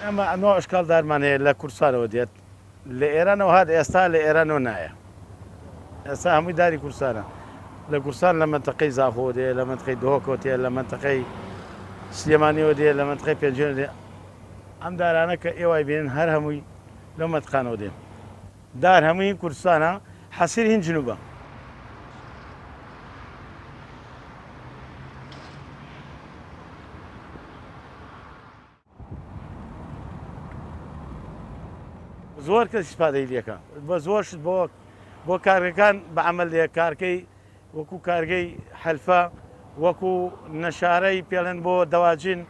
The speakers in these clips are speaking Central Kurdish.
ئەمە ئەمە ئەشکال دارمانەیە لە کورسانەوە دێت لە ئێرانەوە هات ئێستا لە ئێرانەوە نایە ئێستا هەمووی داری کورسانە لە کورسان لە منتەقەی زاخۆ دێ لە منتەقەی دۆکۆتێ لە منتەقەی سلێمانیەوە دێ لە منتەقەی پێنجێن دێ ئەم دارانە کە ئێوای بێن هەر هەمووی لەو مەتقانەوە دێن دار هەمووی کوردستانە حەسیر هین جنوبە زۆر کەس ئیسپادەی لێکە بە زۆرشت بۆ کارگەکان بە عەمەل لێ کارکەی وەکو کارگەی حەلفە وەکو نەشارەی پێڵێن بۆ دەواجین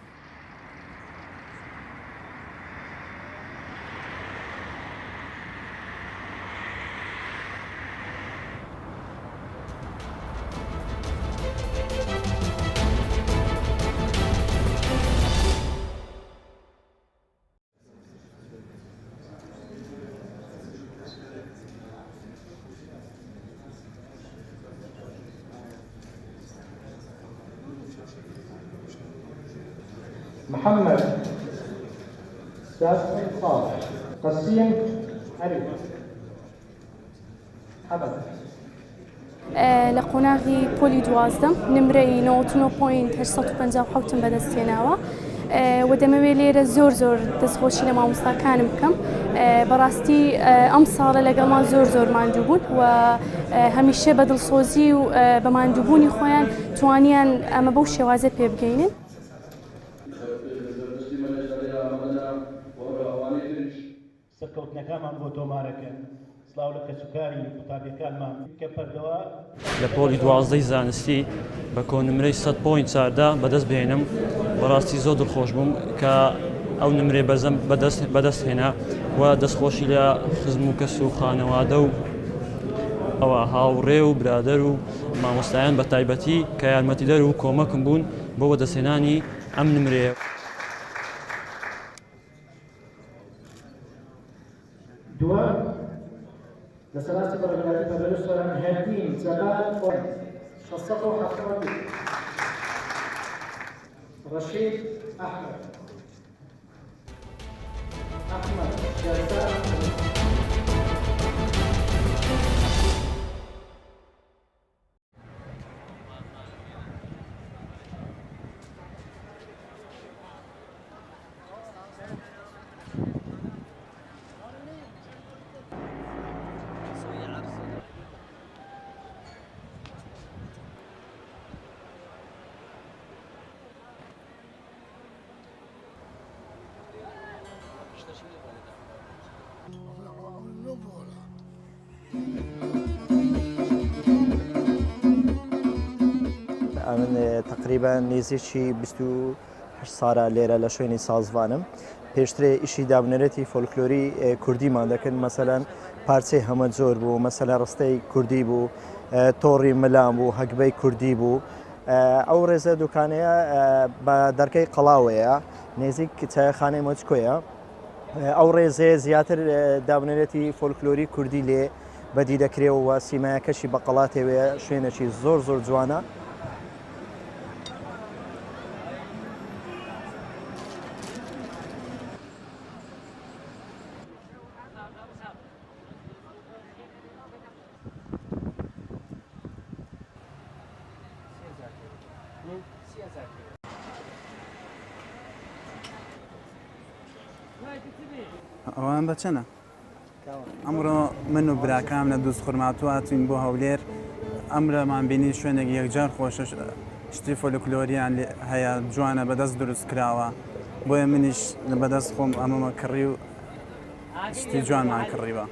محمد ساسي صالح قسيم علي حمد لە قۆناغی پۆلی دوازدەم نمرەی 99.857 بەدەستێناوە و دەمەوێت لێرە زۆر دەستخۆشی لە مامۆستاکانم بکەم بەڕاستی ئەم ساڵە لەگەڵمان زۆر ماندوو بوون و هەمیشە بە دڵسۆزی و بە ماندووبوونی خۆیان توانیان ئەمە بەو شێوازە پێ بگەینن سەرکەوتنەکانمان بۆ تۆمارەکە سلااو لە کەسوکاری قوتابیەکانمان کە پەردەوە لە پۆلی دوازدەی زانستی بە کۆنمرەی 100.4 بەدەست بهێنم بەڕاستی زۆر دڵخۆش بووم کە ئەو نمرێ بەزەم بەدەست هێنا و دەستخۆشی لە خزم و کەس و خانەوادە و ئەوە هاوڕێ و برادەر و مامۆستایان بە تایبەتی کە یارمەتیدەر و کۆمەکم بوون بۆ بەدەستهێنانی ئەم نمرێ. دوام لسلاسة برغلاتي فبرسولا هادين زبان شصته حفرتي رشيد أحمد جزاء من تقریبا نزیکی 28 ساڵە لێرە لە شوێنی سازوانم پێشترێ ئیشی دابنەرەتی فۆلکلۆری کوردیمان دەکەن مەسەلەن پارچەی هەمە جۆر بوو مەسەلە ڕستەی کوردی بوو تۆڕی ملام بوو هەگبەی کوردی بوو ئەو ڕێزە دوکانەیە بە دەرکەی قەڵاوەیە نێزیک چایەخانەی مۆچکۆیە ئەو ڕێزەیە زیاتر دابنەرەتی فۆلکلۆری کوردی لێ بەدی دەکرێەوە سیمایەکەشی بە قەڵاتێوەیە شوێنێکی زۆر جوانە. ئەوان بەچەنە؟ ئەمڕۆ من و براکەم لە دووس خورماتوە هاتوین بۆ هەولێر ئەمرەمان بینی شوێنێکی یەکجار خۆشە شتی فۆلکلۆریان هەیە جوانە بەدەست دروست کراوە بۆیە منیش بەدەست خۆم ئەمەمە کڕی و شتی جوانمان کڕیوە.